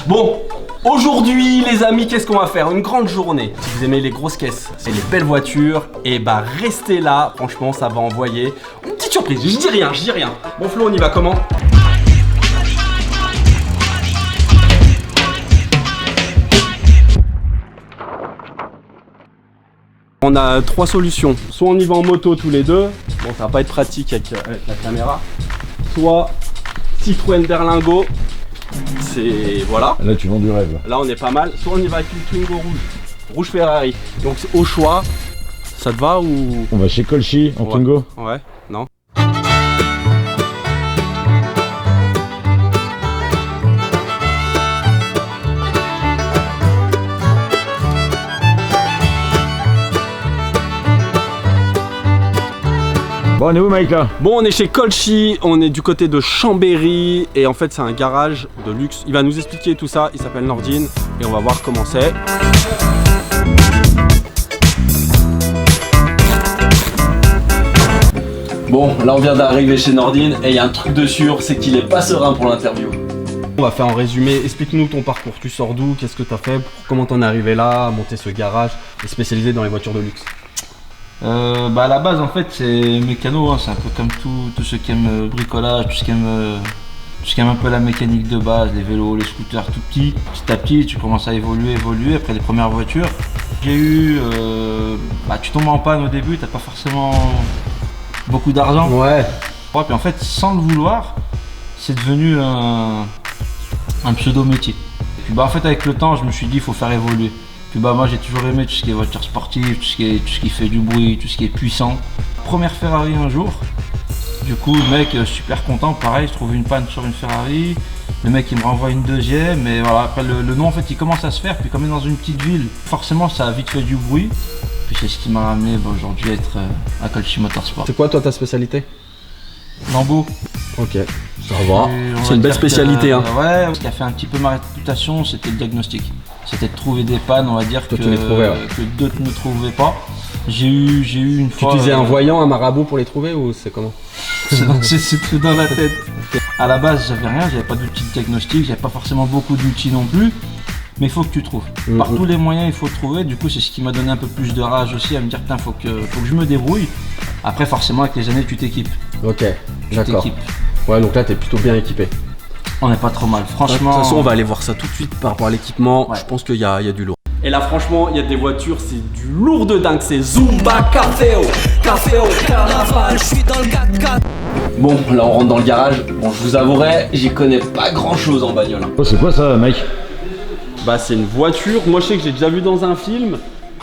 Bon, aujourd'hui les amis, qu'est-ce qu'on va faire? Une grande journée. Si vous aimez les grosses caisses et les belles voitures, et bah restez là, franchement ça va envoyer une petite surprise. Je dis rien. Bon Flo, on y va comment? On a trois solutions. Soit on y va en moto tous les deux, bon ça va pas être pratique avec la caméra. Soit Citroën Berlingo, c'est voilà. Là tu vends du rêve. Là on est pas mal. Soit on y va avec une Twingo rouge Ferrari. Donc au choix, ça te va ou... On va chez Colchi en Twingo. Ouais, non. Bon, on est où Mike là? Bon, on est chez Colchi, on est du côté de Chambéry et en fait c'est un garage de luxe. Il va nous expliquer tout ça, il s'appelle Nordine et on va voir comment c'est. Bon, là on vient d'arriver chez Nordine et il y a un truc de sûr, c'est qu'il est pas serein pour l'interview. On va faire en résumé, explique-nous ton parcours, tu sors d'où, qu'est-ce que tu as fait, comment t'en es arrivé là, à monter ce garage et spécialisé dans les voitures de luxe. Bah à la base en fait c'est mécano, hein, c'est un peu comme tous ceux qui aiment le bricolage, tout ce qui aime un peu la mécanique de base, les vélos, les scooters tout petit à petit tu commences à évoluer après les premières voitures. J'ai eu, tu tombes en panne au début, t'as pas forcément beaucoup d'argent. Ouais. Puis en fait sans le vouloir, c'est devenu un pseudo métier. Et puis en fait avec le temps je me suis dit il faut faire évoluer. Puis moi j'ai toujours aimé tout ce qui est voiture sportive, tout ce qui fait du bruit, tout ce qui est puissant. Première Ferrari un jour, du coup le mec super content, pareil je trouve une panne sur une Ferrari, le mec il me renvoie une deuxième et voilà, après le nom en fait il commence à se faire, puis comme on est dans une petite ville, forcément ça a vite fait du bruit. Puis c'est ce qui m'a ramené aujourd'hui à être à Colchi Motorsport. C'est quoi toi ta spécialité? Lambeau. Ok, ça va. C'est une belle spécialité hein. Ouais, ce qui a fait un petit peu ma réputation c'était le diagnostic. C'était de trouver des pannes, on va dire, que d'autres ne trouvaient pas. J'ai eu une fois... Tu utilisais un voyant, un marabout pour les trouver ou c'est comment? C'est tout dans la tête. À la base j'avais rien, j'avais pas d'outils de diagnostic, j'avais pas forcément beaucoup d'outils non plus. Mais il faut que tu trouves. Par tous les moyens il faut trouver, du coup c'est ce qui m'a donné un peu plus de rage aussi à me dire putain faut que je me débrouille. Après forcément avec les années tu t'équipes. Ok, d'accord. Ouais donc là t'es plutôt bien équipé. On n'est pas trop mal, franchement. De toute façon on va aller voir ça tout de suite par rapport à l'équipement, ouais. Je pense qu'il y a du lourd. Et là franchement il y a des voitures, c'est du lourd de dingue, c'est Zumba Caféo, Carnaval, je suis dans le 4x4. Bon là on rentre dans le garage, bon je vous avouerai, j'y connais pas grand chose en bagnole. Oh, c'est quoi ça Mike? Bah c'est une voiture, moi je sais que j'ai déjà vu dans un film.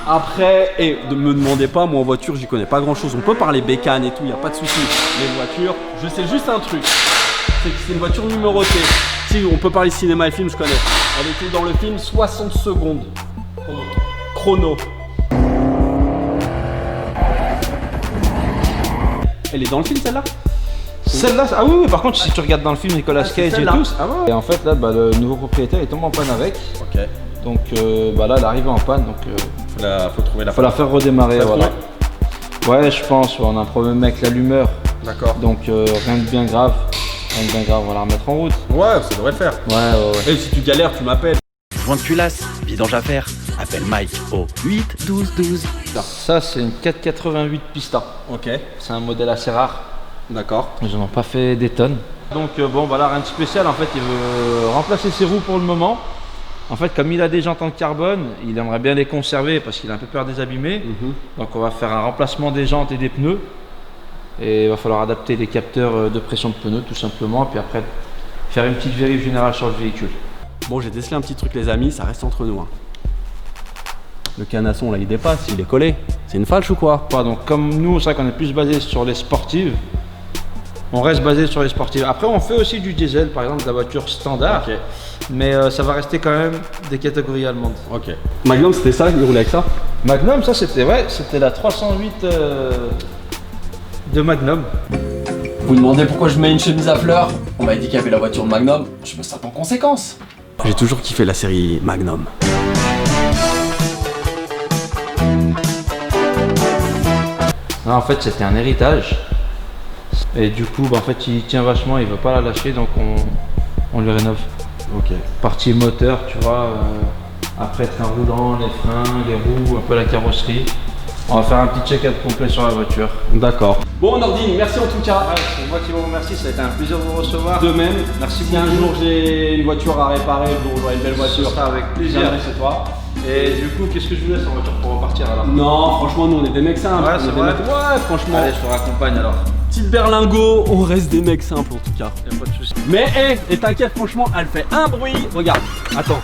Après, et ne me demandez pas, moi en voiture j'y connais pas grand chose. On peut parler bécane et tout, y a pas de souci. Les voitures, je sais juste un truc, c'est que c'est une voiture numérotée. Si on peut parler cinéma et film, je connais. Elle était dans le film 60 secondes. Chrono. Elle est dans le film celle-là? Celle-là, ah oui, par contre si tu regardes dans le film Nicolas Cage et tout, et en fait là le nouveau propriétaire est tombé en panne avec. Ok. Donc là elle est arrivée en panne, donc faut trouver la faut la faire redémarrer, voilà. Ouais je pense, on a un problème avec l'allumeur. D'accord. Donc rien de bien grave, on va la remettre en route. Ouais, ça devrait le faire. Ouais. Et si tu galères, tu m'appelles. Joint de culasse, vidange à faire, appelle Mike au 8 12 12. Ça c'est une 488 Pista. Ok. C'est un modèle assez rare. D'accord. Ils n'en ont pas fait des tonnes. Donc bon voilà, rien de spécial, en fait il veut remplacer ses roues pour le moment. En fait comme il a des jantes en carbone, il aimerait bien les conserver parce qu'il a un peu peur des abîmer. Donc on va faire un remplacement des jantes et des pneus. Et il va falloir adapter les capteurs de pression de pneus tout simplement. Puis après faire une petite vérif générale sur le véhicule. Bon j'ai décelé un petit truc les amis, ça reste entre nous hein. Le canasson là il dépasse, il est collé. C'est une falche ou quoi? Donc comme nous c'est vrai qu'on est plus basé sur les sportives. On reste basé sur les sportives. Après on fait aussi du diesel, par exemple de la voiture standard. Okay. Mais ça va rester quand même des catégories allemandes. Ok. Magnum c'était ça, il roulait avec ça? Magnum ça c'était c'était la 308 de Magnum. Vous me demandez pourquoi je mets une chemise à fleurs? On m'a dit qu'il y avait la voiture de Magnum, je me sens en conséquence. J'ai toujours kiffé la série Magnum. Non, en fait c'était un héritage. Et du coup en fait il tient vachement, il veut pas la lâcher donc on lui rénove. Ok. Partie moteur, tu vois. Après, train roulant, les freins, les roues, un peu la carrosserie. On va faire un petit check-up complet sur la voiture. D'accord. Bon, Nordine, merci en tout cas. Ouais, c'est moi qui vous remercie, ça a été un plaisir de vous recevoir. De même. Merci Si un beaucoup. jour j'ai une voiture à réparer, bon, j'aurai une belle voiture. Ce sera avec Je plaisir. viendrai chez toi. Et du coup, qu'est-ce que je vous laisse en voiture pour repartir alors? Non, franchement, nous on est des mecs simples. Ouais, On est c'est des vrai. mecs- Ouais, franchement. Allez, je te raccompagne alors. Petite berlingot, on reste des mecs simples en tout cas. Y'a pas de soucis. Mais, et t'inquiète, franchement, elle fait un bruit. Regarde, attends.